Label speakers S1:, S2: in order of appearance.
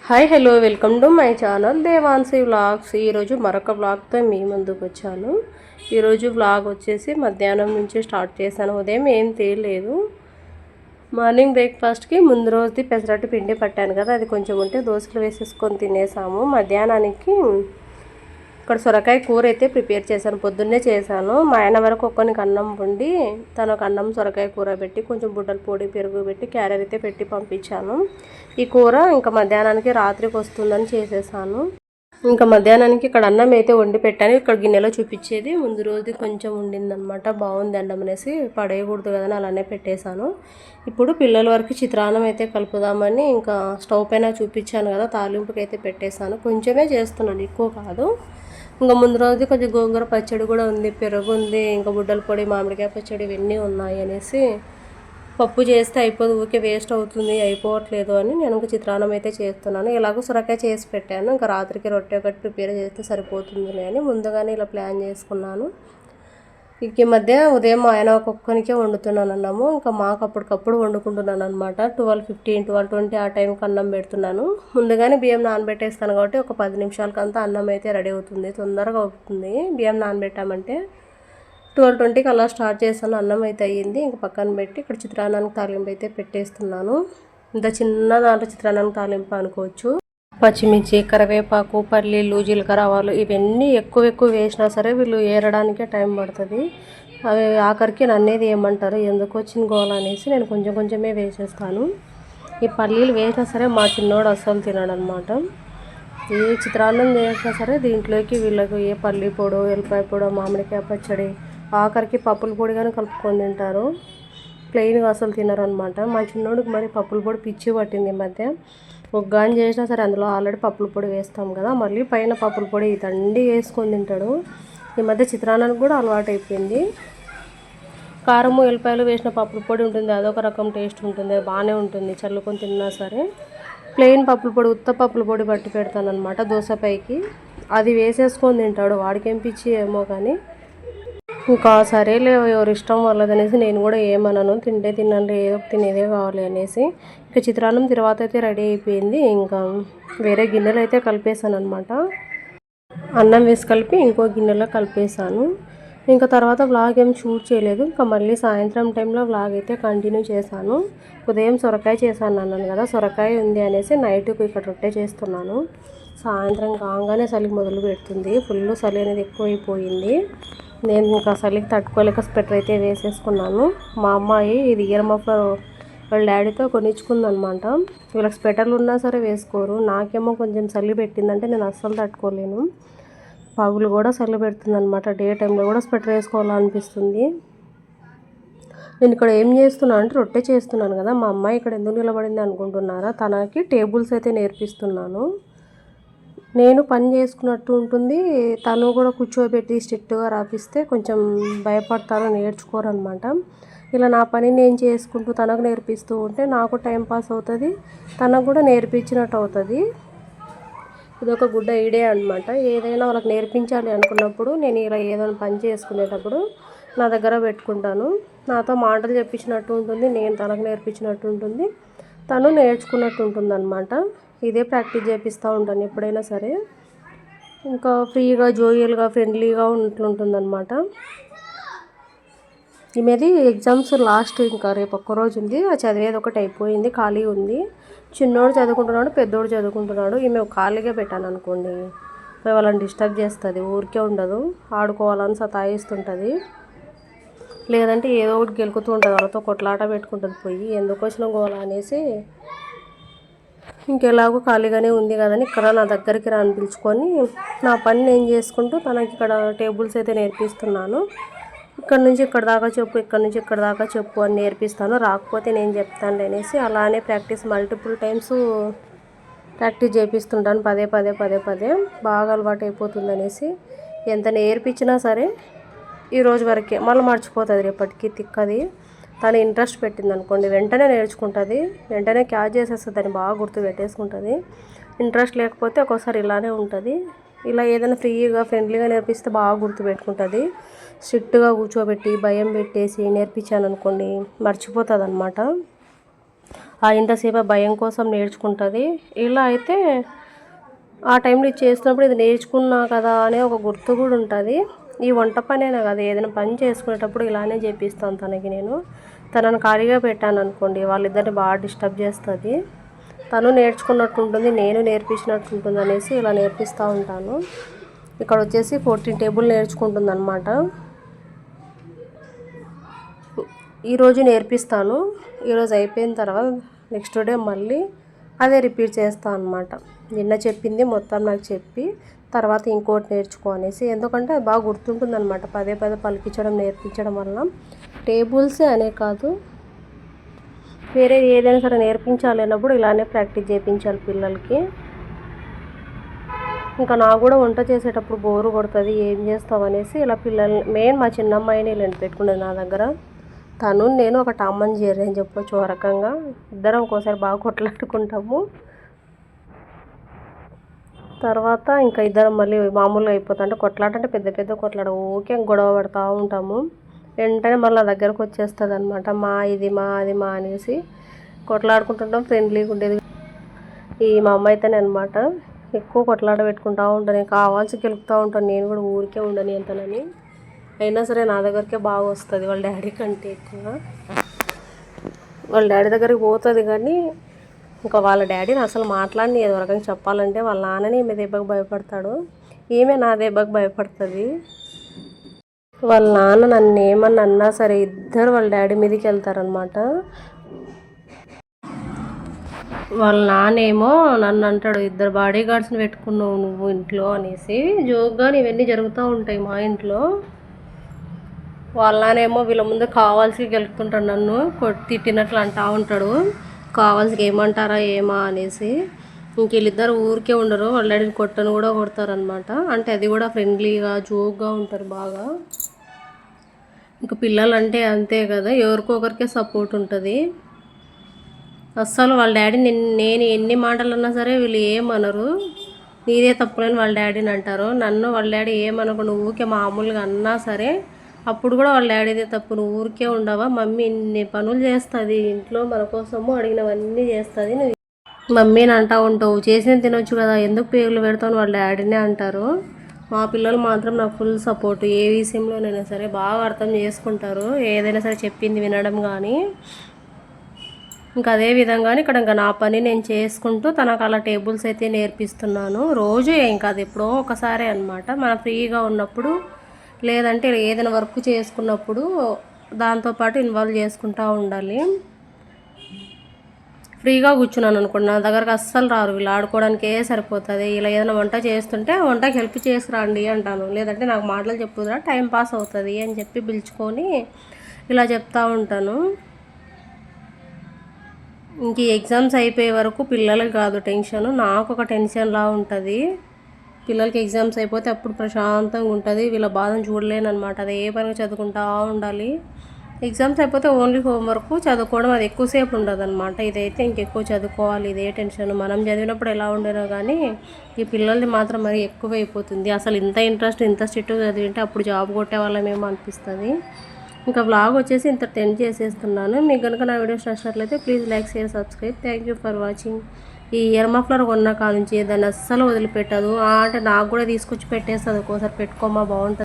S1: Hi hello welcome to my channel Devansi vlogs. ఈరోజు మరొక వ్లాగ్తో మీ ముందుకు వచ్చాను. ఈరోజు వ్లాగ్ వచ్చేసి మధ్యాహ్నం నుంచి స్టార్ట్ చేశాను. ఉదయం ఏం తేలేదు. మార్నింగ్ బ్రేక్ఫాస్ట్కి ముందు రోజుది పెసరట్టు పిండి పట్టాను కదా, అది కొంచెం ఉంటే దోశలు వేసేసుకొని తినేసాము. మధ్యాహ్నానికి ఇక్కడ సొరకాయ కూర అయితే ప్రిపేర్ చేశాను, పొద్దున్నే చేశాను. మా ఆయన వరకు ఒక్కనికి అన్నం వండి తనకు అన్నం సొరకాయ కూర పెట్టి కొంచెం బుడ్డల పొడి పెరుగు పెట్టి క్యారెట్ అయితే పెట్టి పంపించాను. ఈ కూర ఇంకా మధ్యాహ్నానికి రాత్రికి వస్తుందని చేసేసాను. ఇంకా మధ్యాహ్నానికి ఇక్కడ అన్నం అయితే వండి పెట్టాను. ఇక్కడ గిన్నెలో చూపించేది ముందు రోజు కొంచెం ఉండిందనమాట. బాగుంది అన్నం అనేసి పడేయకూడదు కదని అలానే పెట్టేశాను. ఇప్పుడు పిల్లల వరకు చిత్రాన్నం అయితే కలుపుదామని ఇంకా స్టవ్ పైన చూపించాను కదా, తాలింపుకి అయితే పెట్టేశాను. కొంచెమే చేస్తున్నాను, ఎక్కువ కాదు. ఇంకా ముందు రోజు కొంచెం గోంగూర పచ్చడి కూడా ఉంది, పెరుగు ఉంది, ఇంకా బుడ్డల పొడి మామిడికాయ పచ్చడి ఇవన్నీ ఉన్నాయి అనేసి పప్పు చేస్తే అయిపోదు, ఊరికే వేస్ట్ అవుతుంది, అయిపోవట్లేదు అని నేను ఇంకా చిత్రాన్నం అయితే చేస్తున్నాను. ఇలాగో సొరకాయ చేసి పెట్టాను, ఇంకా రాత్రికి రొట్టె ఒకటి ప్రిపేర్ చేస్తే సరిపోతుంది అని ముందుగానే ఇలా ప్లాన్ చేసుకున్నాను. ఈ మధ్య ఉదయం ఆయన ఒక్కొక్కనికే వండుతున్నాను అన్నాము, ఇంకా మాకు అప్పటికప్పుడు వండుకుంటున్నాను అనమాట. 12:15 12:20 ఆ టైంకి అన్నం పెడుతున్నాను. ముందుగానే బియ్యం నానబెట్టేస్తాను కాబట్టి ఒక 10 నిమిషాలకంతా అన్నం అయితే రెడీ అవుతుంది, తొందరగా అవుతుంది. బియ్యం నానబెట్టామంటే 12:20కి అలా స్టార్ట్ చేస్తాను. అన్నం అయితే అయ్యింది, ఇంక పక్కన పెట్టి ఇక్కడ చిత్రాన్నానికి తాలింపు అయితే పెట్టేస్తున్నాను. ఇంత చిన్న దాంట్లో చిత్రాన్నానికి తాలింపు అనుకోవచ్చు. పచ్చిమిర్చి, కరివేపాకు, పల్లీలు, జీలకర్ర, ఆవాలు ఇవన్నీ ఎక్కువ వేసినా సరే వీళ్ళు ఏరడానికే టైం పడుతుంది. అవి ఆఖరికి నన్నేది ఏమంటారు, ఎందుకు వచ్చిన గోల అనేసి నేను కొంచెమే వేసేస్తాను. ఈ పల్లీలు వేసినా సరే మా చిన్నోడు అస్సలు తినడనమాట. ఏ చిత్రాన్నం చేసినా సరే దీంట్లోకి వీళ్ళకు ఏ పల్లీ పొడో, ఎల్లిపాయ పొడో, మామిడికాయ పచ్చడి, ఆఖరికి పప్పుల పొడి కానీ కలుపుకొని తింటారు. ప్లెయిన్గా అసలు తినరనమాట. మా చిన్నోడికి మరి పప్పుల పొడి పిచ్చి పట్టింది ఈ మధ్య. ఒక గాని చేసినా సరే అందులో ఆల్రెడీ పప్పుల పొడి వేస్తాం కదా, మళ్ళీ పైన పప్పుల పొడి దండి వేసుకొని తింటాడు. ఈ మధ్య చిత్రాన్నానికి కూడా అలవాటు అయిపోయింది. కారము ఎల్లిపాయలు వేసిన పప్పుల పొడి ఉంటుంది, అదొక రకం టేస్ట్ ఉంటుంది, బాగానే ఉంటుంది చల్లుకొని తిన్నా సరే. ప్లెయిన్ పప్పుల పొడి, ఉత్త పప్పుల పొడి పట్టి పెడతాను అనమాట దోశపైకి, అది వేసేసుకొని తింటాడు. వాడికేం పిచ్చి ఏమో కానీ. ఇంకా సరేలే ఎవరి ఇష్టం వాళ్ళదనేసి నేను కూడా ఏమన్నాను, తింటే తిన్నాను, ఏదో తినేదే కావాలి అనేసి. ఇంకా చిత్రాన్నం తర్వాత అయితే రెడీ అయిపోయింది. ఇంకా వేరే గిన్నెలు అయితే కలిపేసాను అనమాట. అన్నం వేసి కలిపి ఇంకో గిన్నెలో కలిపేసాను. ఇంకా తర్వాత వ్లాగ్ ఏం షూట్ చేయలేదు. ఇంకా మళ్ళీ సాయంత్రం టైంలో వ్లాగ్ అయితే కంటిన్యూ చేశాను. ఉదయం సొరకాయ చేశాను అన్నాను కదా, సొరకాయ ఉంది అనేసి నైట్కి ఇక్కడ రొట్టె చేస్తున్నాను. సాయంత్రం కాగానే చలి మొదలు పెడుతుంది, ఫుల్ చలి అనేది ఎక్కువైపోయింది. నేను ఇంకా చలికి తట్టుకోలేక స్వెటర్ అయితే వేసేసుకున్నాను. మా అమ్మాయి ఇది ఇయర్ మఫ్లర్ వాళ్ళ డాడీతో కొనిచ్చుకుందనమాట. వీళ్ళకి స్వెటర్లు ఉన్నా సరే వేసుకోరు. నాకేమో కొంచెం చలి పెట్టిందంటే నేను అస్సలు తట్టుకోలేను. పగులు కూడా చలి పెడుతుంది అనమాట. డే టైంలో కూడా స్వెటర్ వేసుకోవాలనిపిస్తుంది. నేను ఇక్కడ ఏం చేస్తున్నాను అంటే రొట్టె చేస్తున్నాను కదా, మా అమ్మాయి ఇక్కడ ఎందుకు నిలబడింది అనుకుంటున్నారా, తనకి టేబుల్స్ అయితే నేర్పిస్తున్నాను. నేను పని చేసుకున్నట్టు ఉంటుంది, తను కూడా కూర్చోబెట్టి స్ట్రిక్ట్గా రాపిస్తే కొంచెం భయపడతారు, నేర్చుకోరు అనమాట. ఇలా నా పని నేను చేసుకుంటూ తనకు నేర్పిస్తూ ఉంటే నాకు టైం పాస్ అవుతుంది, తనకు కూడా నేర్పించినట్టు అవుతుంది. ఇదొక గుడ్ ఐడియా అనమాట. ఏదైనా వాళ్ళకి నేర్పించాలి అనుకున్నప్పుడు నేను ఇలా ఏదైనా పని చేసుకునేటప్పుడు నా దగ్గర పెట్టుకుంటాను. నాతో మాటలు చెప్పించినట్టు ఉంటుంది, నేను తనకు నేర్పించినట్టు ఉంటుంది, తను నేర్చుకున్నట్టు ఉంటుంది అనమాట. ఇదే ప్రాక్టీస్ చేపిస్తూ ఉంటాను ఎప్పుడైనా సరే. ఇంకా ఫ్రీగా, జోయల్గా, ఫ్రెండ్లీగా ఉంటుంటుంది అనమాట. ఈమెది ఎగ్జామ్స్ లాస్ట్, ఇంకా రేపు ఒక్కరోజు ఉంది. ఆ చదివేది ఒకటి అయిపోయింది, ఖాళీ ఉంది. చిన్నోడు చదువుకుంటున్నాడు, పెద్దోడు చదువుకుంటున్నాడు. ఈమె ఖాళీగా పెట్టాను అనుకోండి, వాళ్ళని డిస్టర్బ్ చేస్తుంది, ఊరికే ఉండదు, ఆడుకోవాలని సతాయిస్తుంటుంది. లేదంటే ఏదో ఒకటి గెలుకుతూ ఉంటుంది, వాళ్ళతో కొట్లాట పెట్టుకుంటుంది. పోయి ఎందుకు వచ్చిన గోల అనేసి ఇంకెలాగో ఖాళీగానే ఉంది కదని ఇక్కడ నా దగ్గరికి రాని పిలుచుకొని నా పని నేను చేసుకుంటూ తనకి ఇక్కడ టేబుల్స్ అయితే నేర్పిస్తున్నాను. ఇక్కడ నుంచి ఇక్కడ దాకా చెప్పు, ఇక్కడ నుంచి ఇక్కడ దాకా చెప్పు అని నేర్పిస్తాను. రాకపోతే నేను చెప్తాను అనేసి అలానే ప్రాక్టీస్ మల్టిపుల్ టైమ్స్ ప్రాక్టీస్ చేపిస్తుంటాను, పదే బాగా అలవాటు అయిపోతుంది అనేసి. ఎంత నేర్పించినా సరే ఈరోజు వరకే, మళ్ళీ మర్చిపోతుంది రేపటికి తిక్కది. తను ఇంట్రెస్ట్ పెట్టింది అనుకోండి వెంటనే నేర్చుకుంటుంది, వెంటనే క్యాచ్ చేసేస్తుంది, దాన్ని బాగా గుర్తు పెట్టేసుకుంటుంది. ఇంట్రెస్ట్ లేకపోతే ఒక్కోసారి ఇలానే ఉంటుంది. ఇలా ఏదైనా ఫ్రీగా, ఫ్రెండ్లీగా నేర్పిస్తే బాగా గుర్తుపెట్టుకుంటుంది. స్ట్రిక్ట్గా కూర్చోబెట్టి భయం పెట్టేసి నేర్పించాను అనుకోండి మర్చిపోతుంది అనమాట. ఇంతసేపు భయం కోసం నేర్చుకుంటుంది. ఇలా అయితే ఆ టైంలో ఇది చేసినప్పుడు ఇది నేర్చుకున్నా కదా అనే ఒక గుర్తు కూడా ఉంటుంది. ఈ వంట పనేనా కదా, ఏదైనా పని చేసుకునేటప్పుడు ఇలానే చేపిస్తాను తనకి. నేను తనను ఖాళీగా పెట్టాను అనుకోండి, వాళ్ళిద్దరిని బాగా డిస్టర్బ్ చేస్తుంది. తను నేర్చుకున్నట్టు ఉంటుంది, నేను నేర్పించినట్టు ఉంటుంది అనేసి ఇలా నేర్పిస్తూ ఉంటాను. ఇక్కడ వచ్చేసి 14 టేబుల్ నేర్చుకుంటుంది అనమాట. ఈరోజు నేర్పిస్తాను. ఈరోజు అయిపోయిన తర్వాత నెక్స్ట్ డే మళ్ళీ అదే రిపీట్ చేస్తాను అనమాట. నిన్న చెప్పింది మొత్తం నాకు చెప్పి తర్వాత ఇంకోటి నేర్చుకో అనేసి. ఎందుకంటే అది బాగా గుర్తుంటుంది అనమాట. పదే పదే పలికించడం నేర్పించడం వల్ల టేబుల్సే అనే కాదు, వేరే ఏదైనా సరే నేర్పించాలి అన్నప్పుడు ఇలానే ప్రాక్టీస్ చేయించాలి పిల్లలకి. ఇంకా నాకు కూడా వంట చేసేటప్పుడు బోరు కొడుతుంది, ఏం చేస్తావు అనేసి ఇలా పిల్లల్ని, మెయిన్ మా చిన్నమ్మాయిని ఇలా పెట్టుకునేది నా దగ్గర. తను నేను ఒక టామ్ అండ్ జెర్రీ అని చెప్పొచ్చు ఓ రకంగా. ఇద్దరం ఒక్కోసారి బాగా కొట్లాడుకుంటాము. తర్వాత ఇంకా ఇద్దరం మళ్ళీ మామూలుగా అయిపోతా, అంటే కొట్లాట అంటే పెద్ద పెద్ద కొట్లాడ, ఓకే గొడవ పడుతూ ఉంటాము. వెంటనే మళ్ళీ నా దగ్గరకు వచ్చేస్తుంది అనమాట. మా ఇది మా అది మా అనేసి కొట్లాడుకుంటుంటాం, ఫ్రెండ్లీగా ఉండేది. ఈ మా అమ్మ అయితేనే అనమాట ఎక్కువ కొట్లాట పెట్టుకుంటూ ఉంటాను. నేను కావాల్సి గెలుపుతూ ఉంటాను, నేను కూడా ఊరికే ఉండని అంతనని. అయినా సరే నా దగ్గరికే బాగా వస్తుంది వాళ్ళ డాడీ కంటే ఎక్కువ. వాళ్ళ డాడీ దగ్గరికి పోతుంది కానీ ఇంకా వాళ్ళ డాడీని అసలు మాట్లాడిని ఏదో రకంగా చెప్పాలంటే వాళ్ళ నాన్నని ఈమె దెబ్బకి భయపడతాడు, ఈమె నా దెబ్బకి భయపడుతుంది. వాళ్ళ నాన్న నన్ను ఏమన్నా అన్నా సరే ఇద్దరు వాళ్ళ డాడీ మీదకి వెళ్తారనమాట. వాళ్ళ నాన్నేమో నన్ను అంటాడు, ఇద్దరు బాడీ గార్డ్స్ని పెట్టుకున్నావు నువ్వు ఇంట్లో అనేసి. జోక్గా ఇవన్నీ జరుగుతూ ఉంటాయి మా ఇంట్లో. వాళ్ళ నానేమో వీళ్ళ ముందు కావాల్సి గెలుపుతుంటాడు, నన్ను తిట్టినట్లు అంటూ ఉంటాడు. కావాల్సి ఏమంటారా ఏమా అనేసి. ఇంక వీళ్ళిద్దరు ఊరికే ఉండరు, వాళ్ళ డాడీని కొట్టను కూడా కొడతారనమాట. అంటే అది కూడా ఫ్రెండ్లీగా జోక్గా ఉంటారు బాగా. ఇంకా పిల్లలు అంటే అంతే కదా, ఎవరికొకరికే సపోర్ట్ ఉంటుంది. అస్సలు వాళ్ళ డాడీ నేను ఎన్ని మాటలు అన్నా సరే వీళ్ళు ఏమనరు. నీదే తప్పులని వాళ్ళ డాడీని అంటారు. నన్ను వాళ్ళ డాడీ ఏమనకుండా ఊరికే మామూలుగా అన్నా సరే అప్పుడు కూడా వాళ్ళ డాడీదే తప్పు, నువ్వు ఊరికే ఉండవా, మమ్మీ ఇన్ని పనులు చేస్తుంది ఇంట్లో మన కోసము, అడిగినవన్నీ చేస్తుంది, నువ్వు మమ్మీని అంటూ ఉంటావు, చేసిన తినొచ్చు కదా, ఎందుకు పేర్లు పెడతావు వాళ్ళ డాడీనే అంటారు. మా పిల్లలు మాత్రం నాకు ఫుల్ సపోర్ట్. ఏ విషయంలోనైనా సరే బాగా అర్థం చేసుకుంటారు, ఏదైనా సరే చెప్పింది వినడం కానీ. ఇంకా అదే విధంగానే ఇక్కడ ఇంకా నా పని నేను చేసుకుంటూ తనకు అలా టేబుల్స్ అయితే నేర్పిస్తున్నాను. రోజు ఏం కాదు, ఎప్పుడో ఒకసారి అనమాట, మనం ఫ్రీగా ఉన్నప్పుడు లేదంటే ఏదైనా వర్క్ చేసుకున్నప్పుడు దాంతోపాటు ఇన్వాల్వ్ చేసుకుంటూ ఉండాలి. ఫ్రీగా కూర్చున్నాను అనుకోండి, నా దగ్గరకు అస్సలు రారు, వీళ్ళు ఆడుకోవడానికే సరిపోతుంది. ఇలా ఏదైనా వంట చేస్తుంటే వంటకి హెల్ప్ చేసి రండి అంటాను, లేదంటే నాకు మాటలు చెప్పుదురా టైం పాస్ అవుతుంది అని చెప్పి పిలుచుకొని ఇలా చెప్తూ ఉంటాను. ఇంక ఎగ్జామ్స్ అయిపోయే వరకు పిల్లలకి కాదు టెన్షన్, నాకు ఒక టెన్షన్లా ఉంటుంది. పిల్లలకి ఎగ్జామ్స్ అయిపోతే అప్పుడు ప్రశాంతంగా ఉంటుంది, వీళ్ళ బాధను చూడలేను అనమాట. అది ఏ పనిగా చదువుకుంటూ ఉండాలి. ఎగ్జామ్స్ అయిపోతే ఓన్లీ హోంవర్క్ చదువుకోవడం, అది ఎక్కువసేపు ఉండదు అనమాట. ఇదైతే ఇంకెక్కువ చదువుకోవాలి, ఇదే టెన్షన్. మనం చదివినప్పుడు ఎలా ఉండేనో కానీ ఈ పిల్లల్ని మాత్రం మరి ఎక్కువ అయిపోతుంది. అసలు ఇంత ఇంట్రెస్ట్ ఇంత స్ట్రిక్ట్గా చదివింటే అప్పుడు జాబ్ కొట్టే వాళ్ళమేమో అనిపిస్తుంది. ఇంకా వ్లాగ్ వచ్చేసి ఇంత 10 చేసేస్తున్నాను. మీకు కనుక నా వీడియోస్ నచ్చినట్లయితే please like share subscribe. Thank you for watching. ఈ ఇయర్ మఫ్లర్ కొన్న కాడ నుంచి దాన్ని అస్సలు వదిలిపెట్టదు, అంటే నాకు కూడా తీసుకొచ్చి పెట్టేస్తుంది, ఒక్కోసారి పెట్టుకోమా బాగుంటుంది.